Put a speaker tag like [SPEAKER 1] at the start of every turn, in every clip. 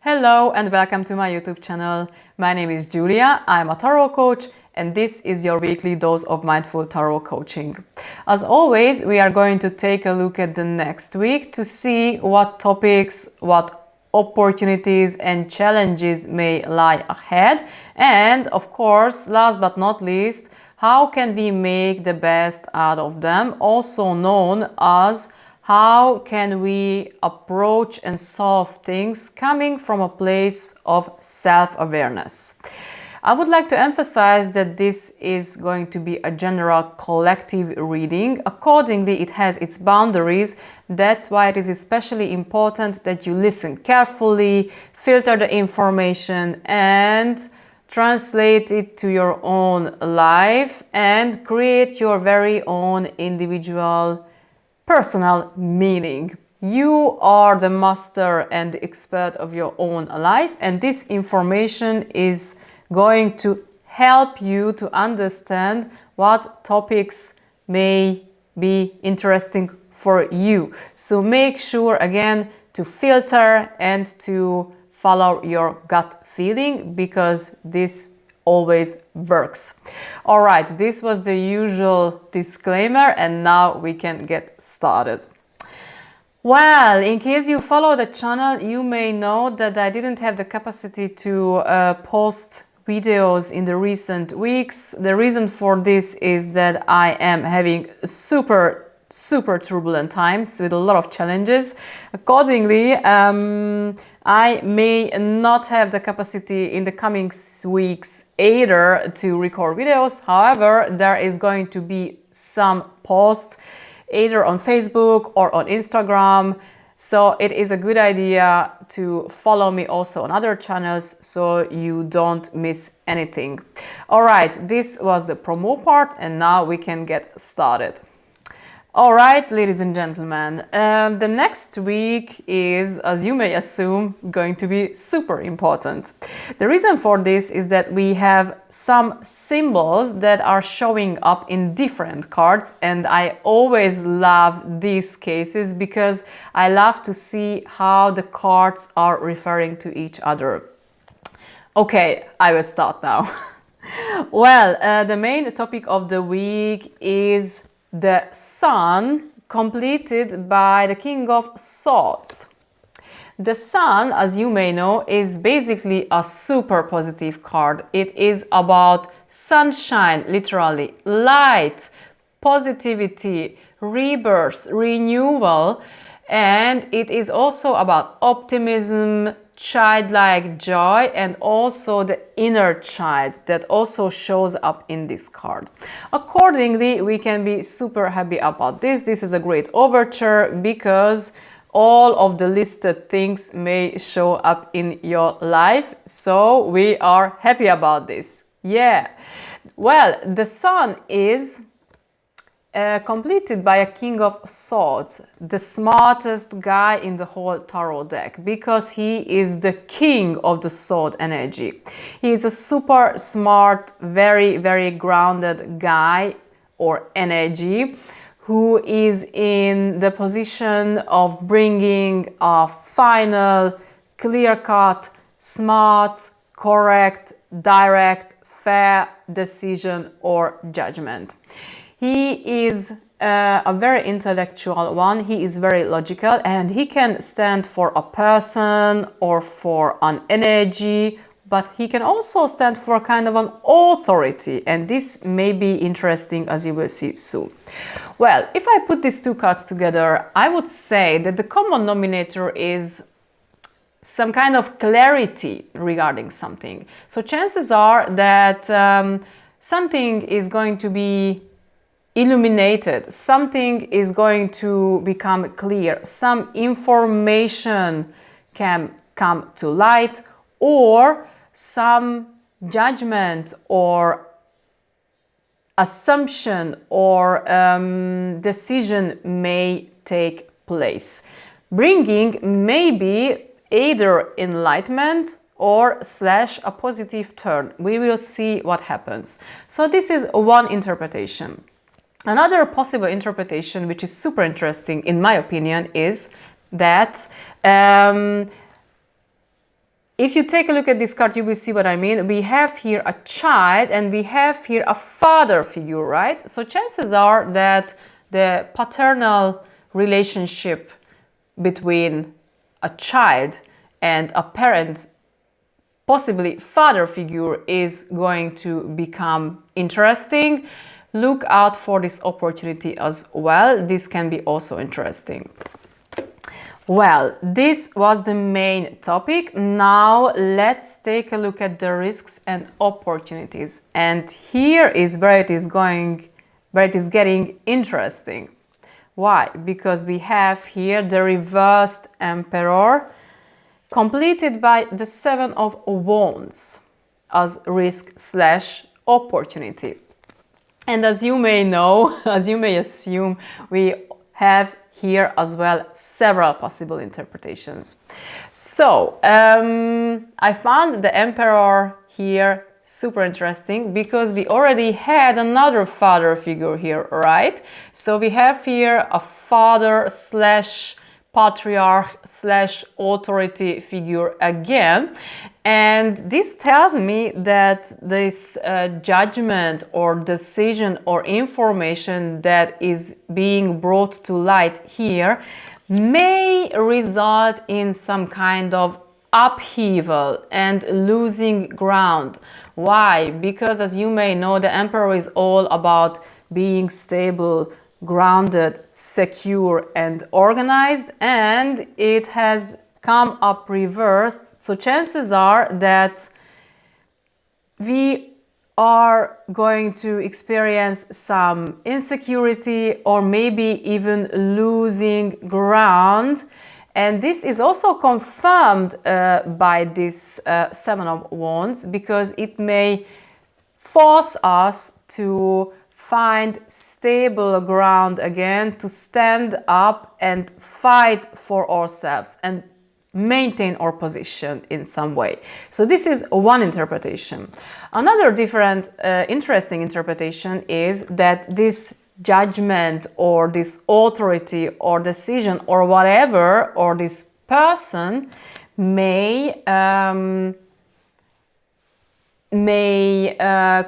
[SPEAKER 1] Hello and welcome to my YouTube channel. My name is Julia, I'm a tarot coach, and this is your weekly dose of mindful tarot coaching. As always, we are going to take a look at the next week to see what topics, what opportunities and challenges may lie ahead. And of course, last but not least, how can we make the best out of them, also known as how can we approach and solve things coming from a place of self-awareness. I would like to emphasize that this is going to be a general collective reading. Accordingly, it has its boundaries. That's why it is especially important that you listen carefully, filter the information, and translate it to your own life and create your very own individual personal meaning. You are the master and the expert of your own life, and this information is going to help you to understand what topics may be interesting for you. So make sure again to filter and to follow your gut feeling, because this always works. All right, this was the usual disclaimer, and now we can get started. Well, in case you follow the channel, you may know that I didn't have the capacity to post videos in the recent weeks. The reason for this is that I am having super turbulent times with a lot of challenges. Accordingly, I may not have the capacity in the coming weeks either to record videos. However, there is going to be some posts either on Facebook or on Instagram. So it is a good idea to follow me also on other channels so you don't miss anything. All right, this was the promo part, and now we can get started. All right, ladies and gentlemen, the next week is, as you may assume, going to be super important. The reason for this is that we have some symbols that are showing up in different cards, and I always love these cases because I love to see how the cards are referring to each other. Okay, I will start now. Well, the main topic of the week is the Sun, completed by the King of Swords. The Sun, as you may know, is basically a super positive card. It is about sunshine, literally, light, positivity, rebirth, renewal, and it is also about optimism, childlike joy, and also the inner child that also shows up in this card. Accordingly, we can be super happy about this. This is a great overture because all of the listed things may show up in your life. So we are happy about this. Yeah. Well, the Sun is completed by a King of Swords, the smartest guy in the whole tarot deck, because he is the king of the sword energy. He is a super smart, very grounded guy or energy who is in the position of bringing a final, clear-cut, smart, correct, direct, fair decision or judgment. He is a very intellectual one, he is very logical, and he can stand for a person or for an energy, but he can also stand for kind of an authority, and this may be interesting, as you will see soon. Well, if I put these two cards together, I would say that the common denominator is some kind of clarity regarding something. So chances are that something is going to be illuminated, something is going to become clear, some information can come to light, or some judgment or assumption or decision may take place, bringing maybe either enlightenment or / a positive turn. We will see what happens. So this is one interpretation. Another possible interpretation, which is super interesting in my opinion, is that if you take a look at this card, you will see what I mean. We have here a child and we have here a father figure, right? So chances are that the paternal relationship between a child and a parent, possibly father figure, is going to become interesting. Look out for this opportunity as well. This can be also interesting. Well, this was the main topic. Now let's take a look at the risks and opportunities. And here is where it is getting interesting. Why? Because we have here the reversed Emperor, completed by the Seven of Wands as risk/opportunity. And as you may know, as you may assume, we have here as well several possible interpretations. So I found the Emperor here super interesting because we already had another father figure here, right? So we have here a father/patriarch/authority figure again. And this tells me that this judgment or decision or information that is being brought to light here may result in some kind of upheaval and losing ground. Why? Because as you may know, the Emperor is all about being stable, grounded, secure, and organized, and it has come up reversed. So chances are that we are going to experience some insecurity or maybe even losing ground. And this is also confirmed by this Seven of Wands, because it may force us to find stable ground again, to stand up and fight for ourselves and maintain our position in some way. So this is one interpretation. Another different, interesting interpretation is that this judgment or this authority or decision or whatever, or this person may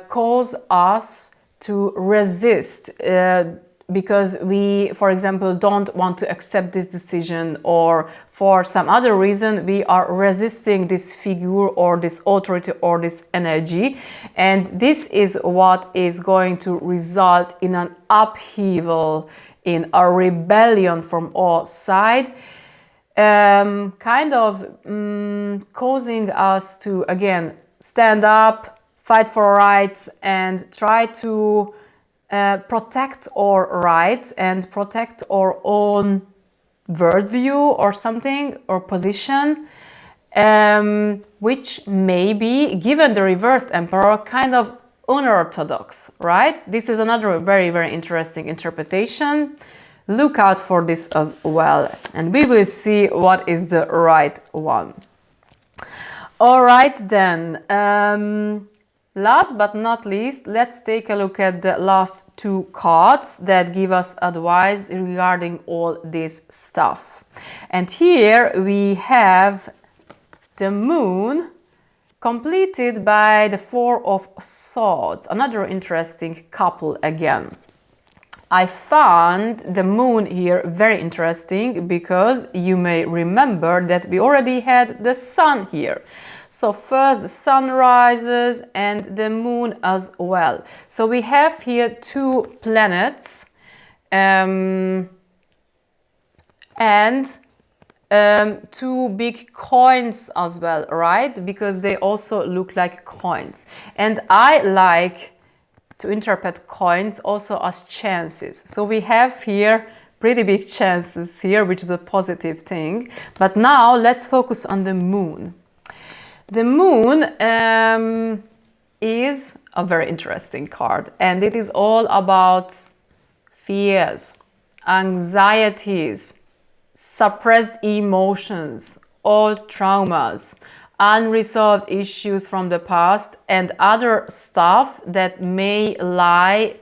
[SPEAKER 1] cause us to resist because we, for example, don't want to accept this decision, or for some other reason we are resisting this figure or this authority or this energy, and this is what is going to result in an upheaval, in a rebellion from our side, kind of causing us to again stand up, fight for our rights, and try to protect our rights and protect our own worldview or something, or position, which may be, given the reversed Emperor, kind of unorthodox, right? This is another very, very interesting interpretation. Look out for this as well, and we will see what is the right one. All right, then. Last but not least, let's take a look at the last two cards that give us advice regarding all this stuff. And here we have the Moon, completed by the Four of Swords, another interesting couple again. I found the Moon here very interesting because you may remember that we already had the Sun here. So first the Sun rises and the Moon as well. So we have here two planets and two big coins as well, right? Because they also look like coins. And I like to interpret coins also as chances. So we have here pretty big chances here, which is a positive thing. But now let's focus on the Moon. The Moon is a very interesting card, and it is all about fears, anxieties, suppressed emotions, old traumas, unresolved issues from the past, and other stuff that may lie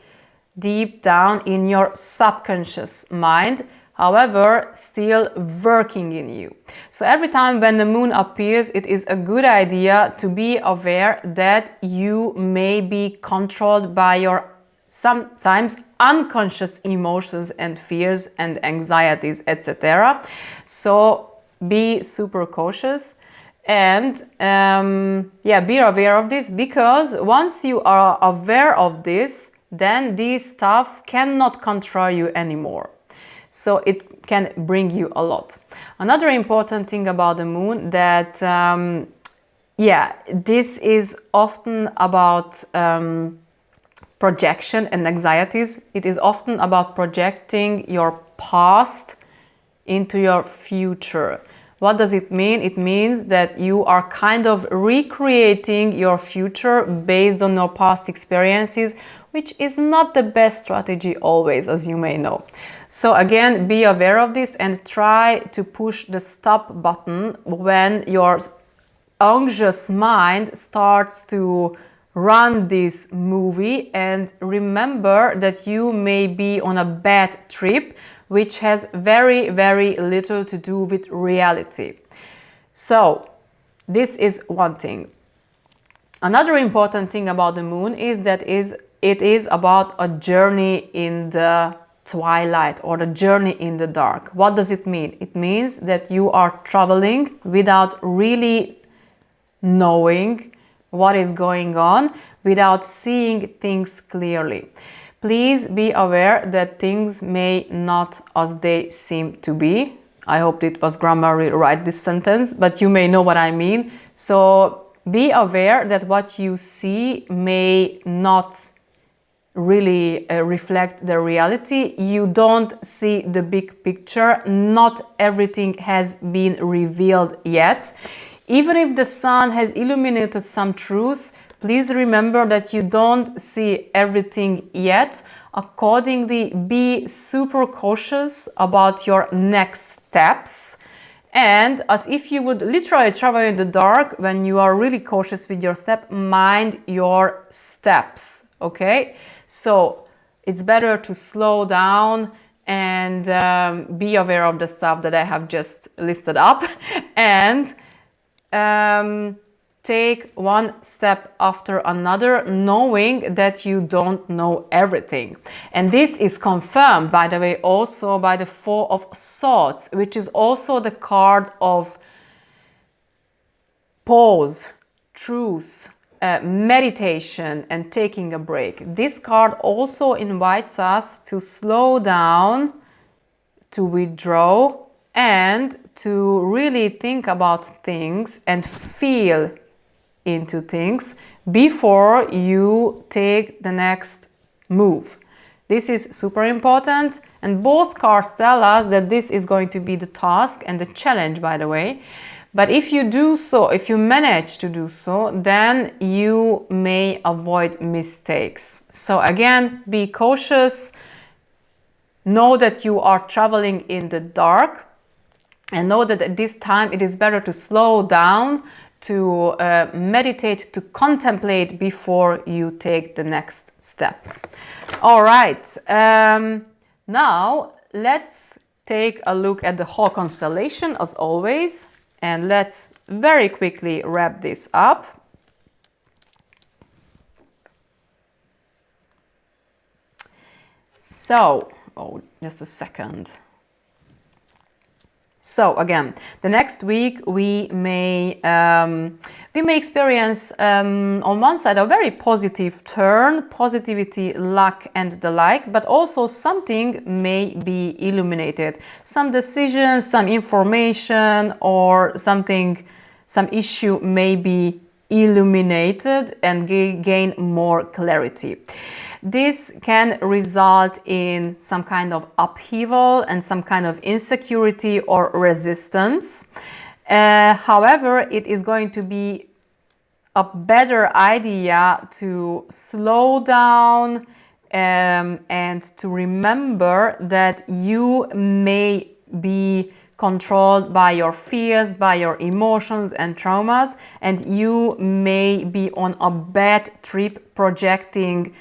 [SPEAKER 1] deep down in your subconscious mind. however, still working in you. So every time when the moon appears, it is a good idea to be aware that you may be controlled by your sometimes unconscious emotions and fears and anxieties, etc. So be super cautious and be aware of this, because once you are aware of this, then this stuff cannot control you anymore. So it can bring you a lot. Another important thing about the moon that this is often about projection and anxieties. It is often about projecting your past into your future. What does it mean? It means that you are kind of recreating your future based on your past experiences, which is not the best strategy always, as you may know. So again, be aware of this and try to push the stop button when your anxious mind starts to run this movie, and remember that you may be on a bad trip which has very, very little to do with reality. So this is one thing. Another important thing about the moon is that it is about a journey in the twilight or the journey in the dark. What does it mean? It means that you are traveling without really knowing what is going on, without seeing things clearly. Please be aware that things may not as they seem to be. I hope it was grammarly right, this sentence, but you may know what I mean. So be aware that what you see may not really reflect the reality. You don't see the big picture. Not everything has been revealed yet. Even if the sun has illuminated some truths, please remember that you don't see everything yet. Accordingly, be super cautious about your next steps. And as if you would literally travel in the dark, when you are really cautious with your step, mind your steps, okay? So it's better to slow down and be aware of the stuff that I have just listed up and take one step after another, knowing that you don't know everything. And this is confirmed, by the way, also by the Four of Swords, which is also the card of pause, truce, meditation, and taking a break. This card also invites us to slow down, to withdraw, and to really think about things and feel into things before you take the next move. This is super important, and both cards tell us that this is going to be the task and the challenge, by the way. But if you do so, if you manage to do so, then you may avoid mistakes. So again, be cautious. Know that you are traveling in the dark, and know that at this time it is better to slow down, to meditate, to contemplate before you take the next step. All right, now let's take a look at the whole constellation as always, and let's very quickly wrap this up. So, just a second. So again, the next week we may experience on one side a very positive turn, positivity, luck and the like, but also something may be illuminated. Some decisions, some information or something, some issue may be illuminated and gain more clarity. This can result in some kind of upheaval and some kind of insecurity or resistance. However, it is going to be a better idea to slow down and to remember that you may be controlled by your fears, by your emotions and traumas, and you may be on a bad trip projecting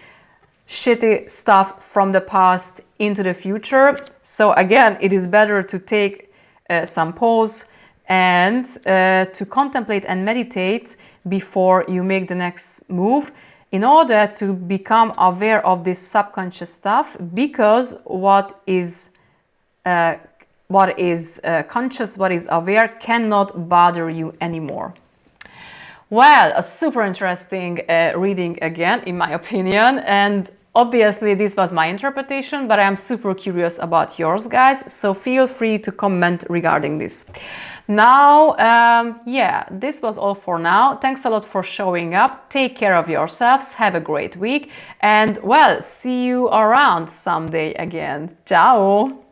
[SPEAKER 1] shitty stuff from the past into the future. So again, it is better to take some pause and to contemplate and meditate before you make the next move, in order to become aware of this subconscious stuff, because what is conscious, what is aware, cannot bother you anymore. Well, a super interesting reading again, in my opinion, and obviously this was my interpretation, but I am super curious about yours, guys, so feel free to comment regarding this. Now, yeah, this was all for now. Thanks a lot for showing up. Take care of yourselves, have a great week, and well, see you around someday again. Ciao!